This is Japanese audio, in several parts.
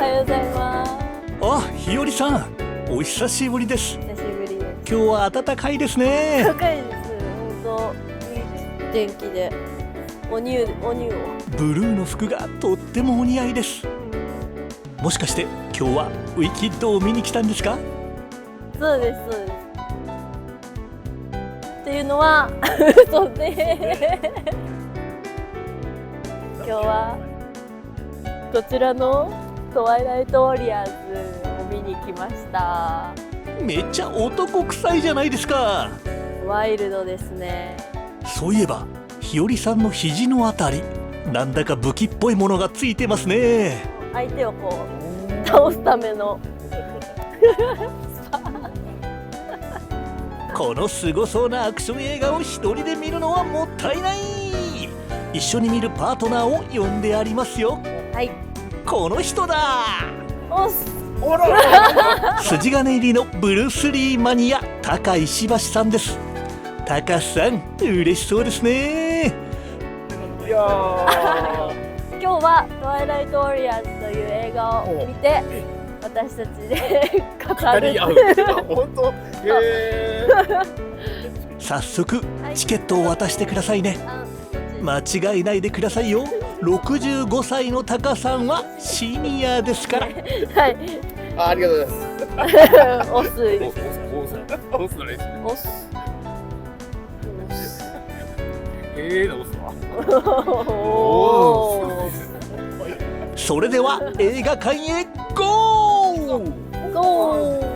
はようございます。あ、日和さん、お久しぶりです。久しぶりです。今日は暖かいですね。高いです。本当いい天気でおニューを。ブルーの服がとってもお似合いです。もしかして今日はウィキッドを見に来たんですか？そうですそうです。っていうのは嘘で今日はこちらのトワイライトウォリアーズを見に来ました。めっちゃ男臭いじゃないですか。ワイルドですね。そういえば日和さんの肘のあたり、なんだか武器っぽいものがついてますね。相手をこう倒すためのこのすごそうなアクション映画を一人で見るのはもったいない。一緒に見るパートナーを呼んでありますよ。はい、この人だ。おっす。筋金入りのブルース・リーマニア、高石橋さんです。高さん、嬉しそうですね。いや今日はトワイライトウォリアーズという映画を見て私たちで語る本当。早速チケットを渡してくださいね。間違いないでくださいよ。65歳のタカさんはシニアですから。はいありがとうございます。おすいオスの練習。おすのオスは。おーそれでは映画館へゴー。ゴー。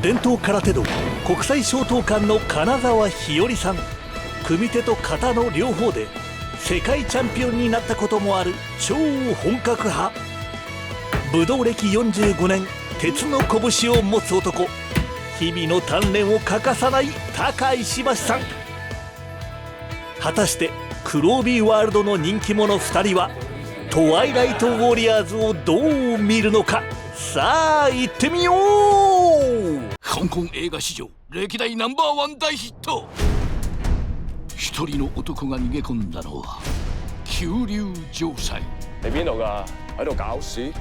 伝統空手道国際商刀館の金沢日和さん、組手と形の両方で世界チャンピオンになったこともある超本格派。武道歴45年、鉄の拳を持つ男。日々の鍛錬を欠かさない高石橋さん。果たしてクロービーワールドの人気者2人はトワイライトウォリアーズをどう見るのか。さあ行ってみよう。香港映画史上歴代ナンバーワン大ヒット。一人の男が逃げ込んだのは九龍城塞。你邊度㗎？喺度搞事？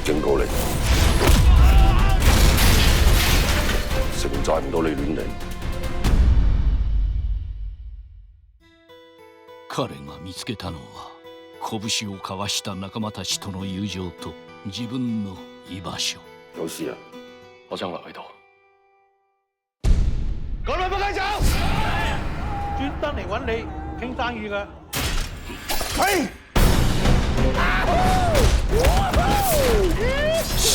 警告你，承載唔到你亂嚟。彼が見つけたのは拳を交わした仲間たちとの友情と自分の居場所。有事啊！我想留喺度。嗰兩仆街走，專登嚟揾你傾生意㗎。係。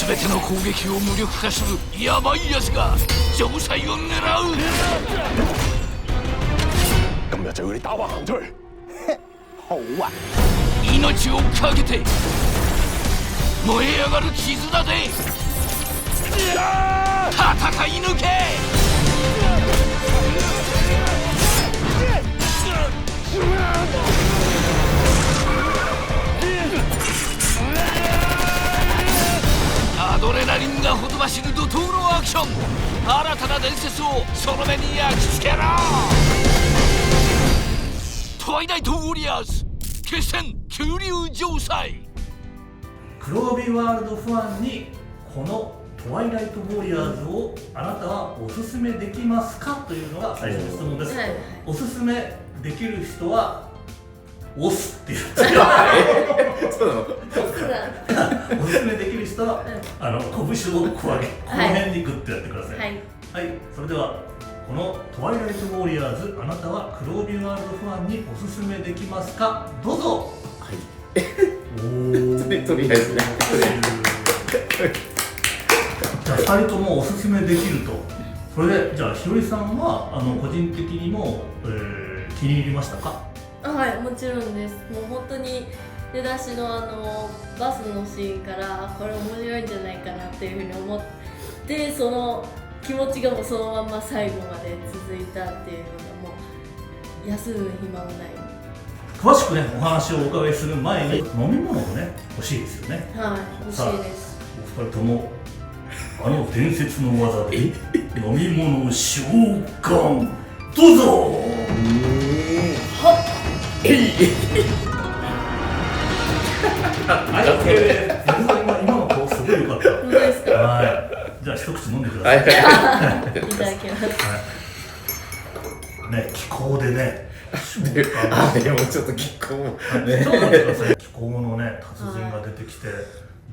全ての攻撃を無力化するヤバいやつが城塞を狙う。今日就要你打橫行出去。好啊！命をかけて燃え上がる絆で戦い抜け。アドレナリンがほとばしる怒涛のアクション。新たな伝説をその目に焼き付けろ。トワイライトウォリアーズ決戦九龍城塞。クロービーワールドファンにこのトワイライトウォリアーズをあなたはおすすめできますかというのが最初の質問です。おすすめできる人は押すっていうそうなのおすすめできる人は、拳をこう上げ、この辺にグッとやってください。はい、それではこのトワイライトウォリアーズ、あなたはクロービーワールドファンにおすすめできますか。どうぞ。はい。とりあえずね。じゃあ2人ともおすすめできると。それでじゃあひよりさんは個人的にも、気に入りましたか。はい、もちろんです。もう本当に出だしのバスのシーンからこれ面白いんじゃないかなっていうふうに思って、その気持ちがもうそのまま最後まで続いたっていうのがもう休む暇もない。詳しくねお話をお伺いする前に飲み物をね欲しいですよね。はい、欲しいです。お二人とも伝説の技で飲み物を召喚どうぞ。はい、今の顔すごい良かった。本当ですか？はい。じゃあ一口飲んでください。いただきます。ね、気候でね。でもちょっと気候もね。気候のね、達人が出てきて、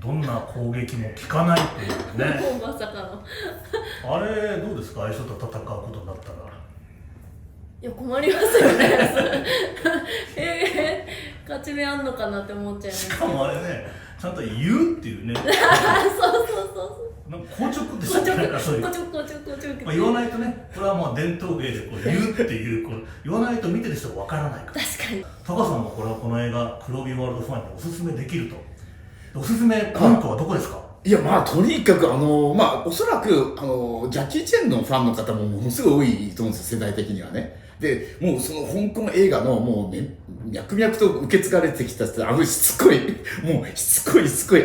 どんな攻撃も効かないっていうね。もうまさかの。あれどうですか、相性と戦うことになったら。いや困りますよね。勝ち目あんのかなって思っちゃいます。しかもあれね、ちゃんと言うっていうね。そうそうなんか硬直でしたっけ、なんかそういう。硬直。まあ言わないとね、これはもう伝統芸でこう言うっていう、こう言わないと見てる人がわからないから。確かに。タカさんもこれはこの映画黒帯ワールドファンにおすすめできると。おすすめポイントはどこですか？いや、まあとにかくおそらくジャッキー・チェンのファンの方もものすごい多いと思うんですよ、世代的にはね。でもうその香港映画のもうね、脈々と受け継がれてきたしつこい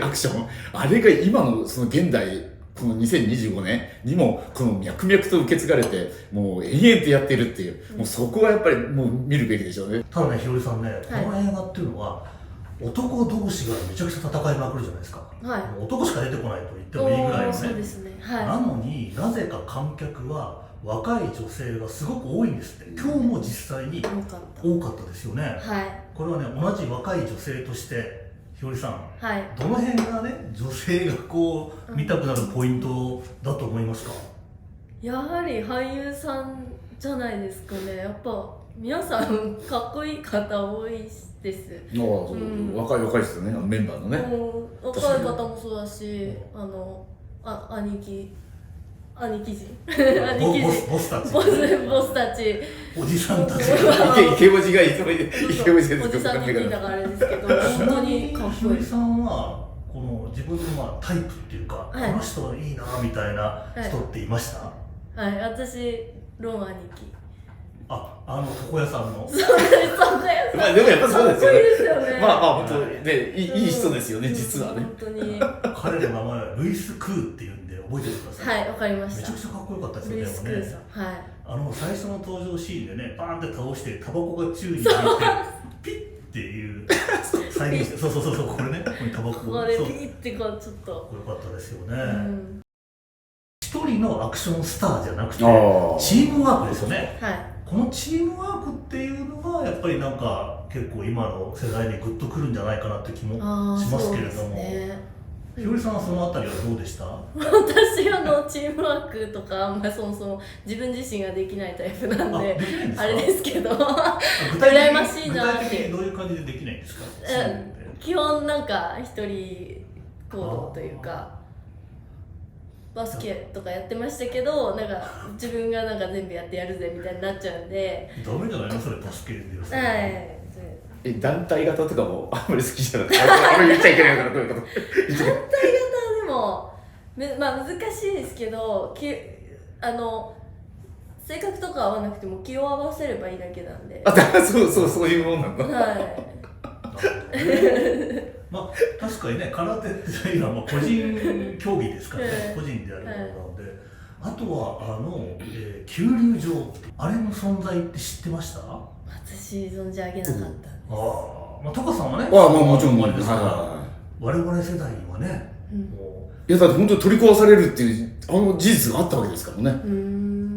アクション、あれが今のその現代この2025年にもこの脈々と受け継がれて、もう延々とやってるっていう、もうそこはやっぱりもう見るべきでしょうね。ただね、ひよりさんね、この映画っていうのは、男同士がめちゃくちゃ戦いまくるじゃないですか。はい。男しか出てこないと言ってもいいぐらいのね。そうですね。はい。なのになぜか観客は若い女性がすごく多いんですって。今日も実際に多かったですよね。はい。これはね、同じ若い女性としてひよりさん、はい。どの辺がね、女性がこう見たくなるポイントだと思いますか？やはり俳優さんじゃないですかね。やっぱ皆さんかっこいい方多いです。若いですよね、メンバーのね。若い方もそうだし、兄貴人ボスたちおじさんたちイケオジがいつもいて、おじさんに聞いたからあれですけど、本当にかっこいい。さんはこの自分のタイプっていうか、この人いいなみたいな人っていました？はい、私ロン兄貴。床屋さんの。そうです、まあでもやっぱそうですよね。かっこいいですよね。まあ本当にね、いい人ですよね、実はね。本当に。彼の名前はルイス・クーっていうんで覚えててください。はい、わかりました。めちゃくちゃかっこよかったですよね。ルイス・クーさん。はい。最初の登場シーンでね、バーンって倒してタバコが宙に浮いてピッっていう再現して、そうこれね、ここにタバコここでピッてこうちょっとよかったですよね。一人のアクションスターじゃなくてチームワークですよね。はい。このチームワークっていうのがやっぱりなんか結構今の世代にグッとくるんじゃないかなって気もしますけれども、ひよりさんはそのあたりはどうでした？私チームワークとかあんまりそもそも自分自身ができないタイプなんであれですけど、羨ましいなって。具体的にどういう感じでできないんですか？基本なんか一人行動というか。バスケとかやってましたけど、なんか自分がなんか全部やってやるぜみたいになっちゃうんで。ダメじゃないのそれ、バスケで。はい。団体型とかもあんまり好きじゃなくて、あんまり言っちゃいけないからどういうこと？団体型でもまあ難しいですけど、性格とか合わなくても気を合わせればいいだけなんで。そういうもんなんだ。はい。まあ確かにね、空手っていうのは個人競技ですからね、個人でやるものなので、あとは急流場、あれの存在って知ってました？私存じ上げなかったんです。まあタカさんはね、もちろんですから、我々世代にはね、いやだって本当に取り壊されるっていう事実があったわけですからね。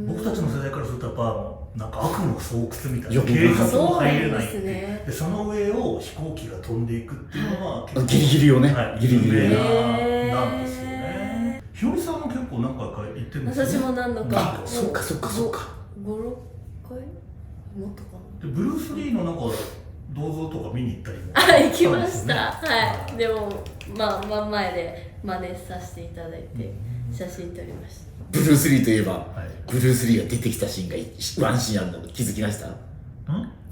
僕たちの世代からするとやっぱなんか悪の巣窟みたいな、警察も入れないで、その上を飛行機が飛んでいくっていうのはギリギリをね、ギリギリなんですよね。ひよりさんも結構何回か行ってるんですよね。私も何度か。そうか。5、6回もっとかな。ブルース・リーのなんか銅像とか見に行ったりも。行きました。はい。でも真ん前で真似させていただいて写真撮りました。ブルース・リーといえば、ブルース・リーが出てきたシーンがワンシーンあるの気づきました？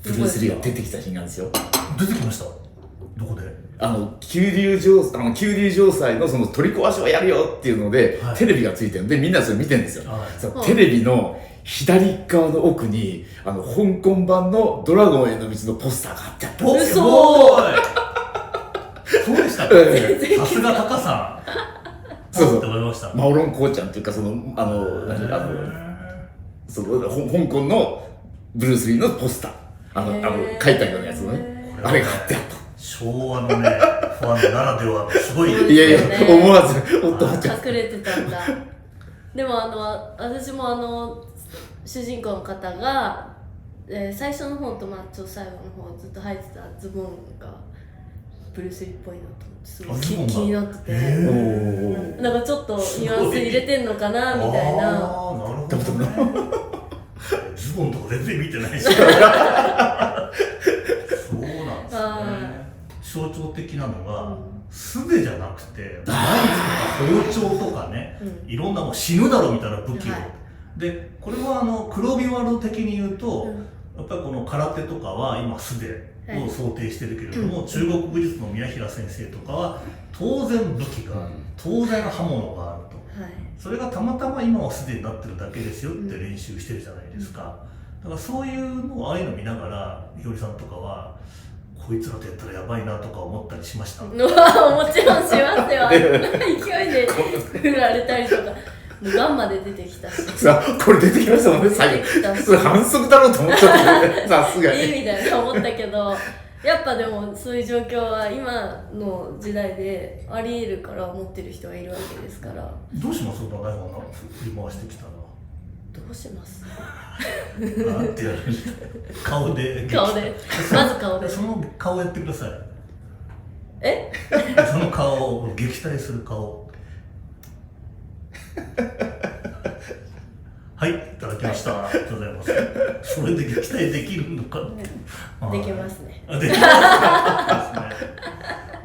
ブルース・リーが出てきたシーンがあるんですよ。出てきました。どこで？急流城塞のその取り壊しをやるよっていうので、テレビがついてるんでみんなそれ見てるんですよ。テレビの左側の奥に香港版のドラゴンへの道のポスターがあってあったんですよ。そうでしたね。さすがタカさん。そうって思いました。マオロンコーちゃんっていうか香港のブルース・リーのポスター書いたようなやつのね、あれが貼ってあった。昭和のねファンならではのすごいいやいや、思わず夫はちゃん隠れてたんだ。でも私も主人公の方が、最初の方と最後の方ずっと履いてたズボンがブルース・リーっぽいなと思ってすごい気になってて、なんかちょっとニュアンス入れてんのかなみたいな。なるほどね。ズボンとか全然見てないしそうなんですね。象徴的なのが素手じゃなくてナイフとか包丁とかね、いろんなもう死ぬだろうみたいな武器を、でこれは黒帯ワールド的に言うと、やっぱりこの空手とかは今素手を想定してるけれども、中国武術の宮平先生とかは当然武器がある、当然刃物があると、それがたまたま今は素手になってるだけですよって練習してるじゃないですか。だからそういうのをああいうの見ながらひよりさんとかはこいつらとやったらやばいなとか思ったりしました？もちろんしますよ。勢いで振られたりとか、ガンまで出てきたし。さあ、これ出てきましたもんね、最後。それ反則だろうと思っちゃったね、さすがに。みたいな思ったけど、やっぱでもそういう状況は今の時代であり得るから思ってる人がいるわけですから。どうします？その台本が振り回してきたら。どうします？なんてやる？顔で。まず顔で。その顔やってください。え？その顔を撃退する顔。はい、いただきました。ありがとうございます。それで撃退できるのかって。できますね。できますね。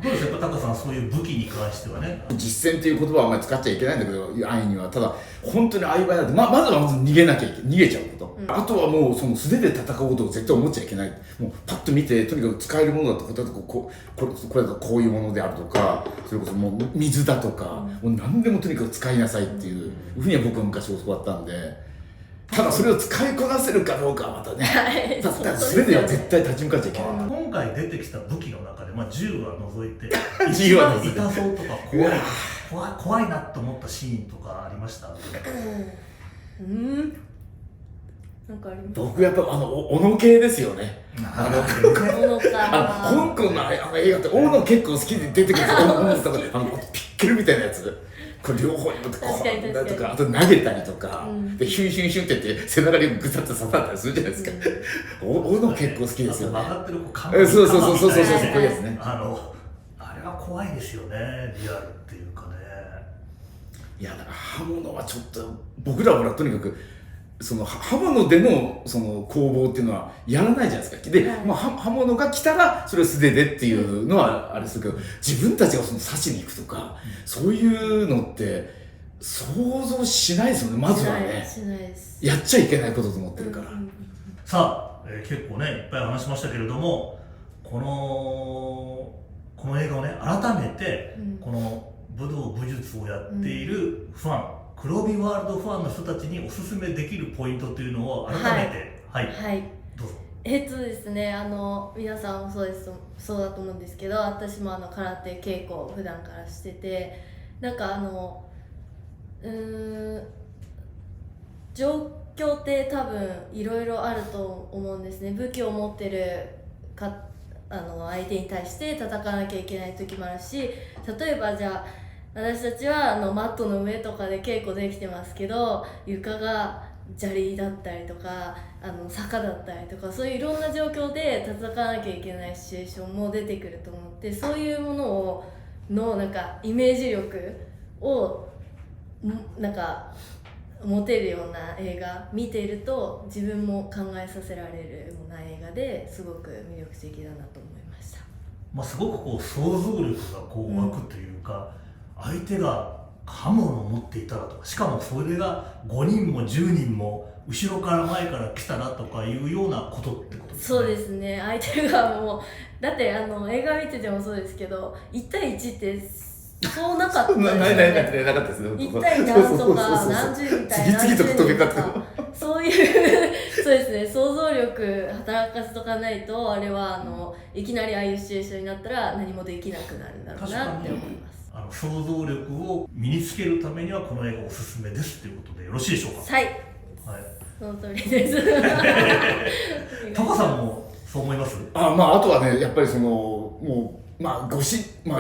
どうですか、やっぱタカさん、そういう武器に関してはね。実践っていう言葉はあんまり使っちゃいけないんだけど、安易には。ただ、本当に曖昧なんで、まずは逃げちゃうこと。あとはもう、その素手で戦うことを絶対思っちゃいけない。もう、パッと見て、とにかく使えるものだとか、これだとこういうものであるとか、それこそもう水だとか、もう何でもとにかく使いなさいっていうふうには僕は昔教わったんで、ただそれを使いこなせるかどうかはまたね、だったらそれでは絶対立ち向かっちゃいけない。今回出てきた武器の中で、銃は除いて、銃は除いて痛そうとか怖いなと思ったシーンとかありました？なんかあります？僕やっぱ小野系ですよね。香港の映画って大野結構好きで出てくるんですよ。大野とかでピッケルみたいなやつ。これ両方に持ってこうだとか、あと投げたりとか、でヒュンヒュンヒュンって言って背中にグサッと刺さったりするじゃないですか。大野結構好きですよね。曲がってるそうこういうやつね。あれは怖いですよね、リアルっていうかね。いやだから刃物はちょっと僕らはとにかくその刃物でのその攻防っていうのはやらないじゃないですか。で、刃物が来たらそれを素手でっていうのはあれですけど、自分たちがその刺しに行くとか、そういうのって想像しないですよね。まずはね、しないです。やっちゃいけないことと思ってるから。さあ、結構ねいっぱい話しましたけれども、この映画をね改めて、この武道武術をやっているファン、黒帯ワールドファンの人たちにおすすめできるポイントというのを改めて、どうぞ。ですね、皆さんもそうだと思うんですけど、私も空手稽古を普段からしてて、なんか状況って多分いろいろあると思うんですね。武器を持ってる相手に対して戦わなきゃいけない時もあるし、例えばじゃあ私たちはマットの上とかで稽古できてますけど、床が砂利だったりとか坂だったりとか、そういういろんな状況で戦わなきゃいけないシチュエーションも出てくると思って、そういうもののなんかイメージ力をなんか持てるような映画見ていると、自分も考えさせられるような映画ですごく魅力的だなと思いました。すごく想像力が湧くというか、相手が刃物を持っていたらとか、しかもそれが5人も10人も後ろから前から来たらとかいうようなことってことですね。そうですね。相手がもうだって映画見ててもそうですけど、1対1ってそうなかったですよね。なかったですね。1対何とか何十人対何十人とか、そういうそうですね、想像力働かせとかないと、あれはいきなりああいうシチュエーションになったら何もできなくなるんだろうなって思います。想像力を身につけるためにはこの映画おすすめですということでよろしいでしょうか？はい、はい、その通りですタカさんもそう思います？まああとはねやっぱりそのもうまあ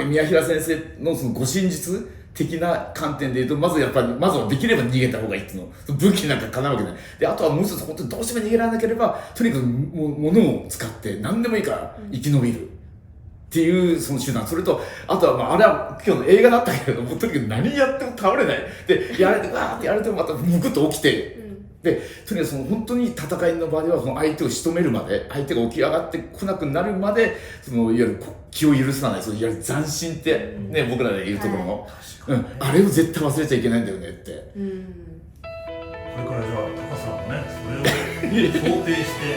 宮平先生のその護身術的な観点で言うとまずやっぱりまずはできれば逃げた方がいいっていうの武器なんかかなうわけないで、あとはもう一つ本当にどうしても逃げられなければとにかく物を使って何でもいいから生き延びるっていうその手段、それとあとはまああれは今日の映画だったけれどもとにかく何やっても倒れないでやられてわーってやられてもまたむくっと起きて、でとにかくその本当に戦いの場ではその相手を仕留めるまで相手が起き上がってこなくなるまでそのいわゆる気を許さない、そのいわゆる斬新ってね、僕らで言うところの、あれを絶対忘れちゃいけないんだよねって、これからじゃあタカさんもねそれを想定して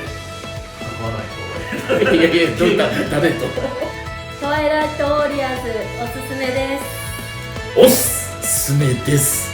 戦わないといやいやどうだ誰とトワイライトウォリアーズおすすめです。おすすめです。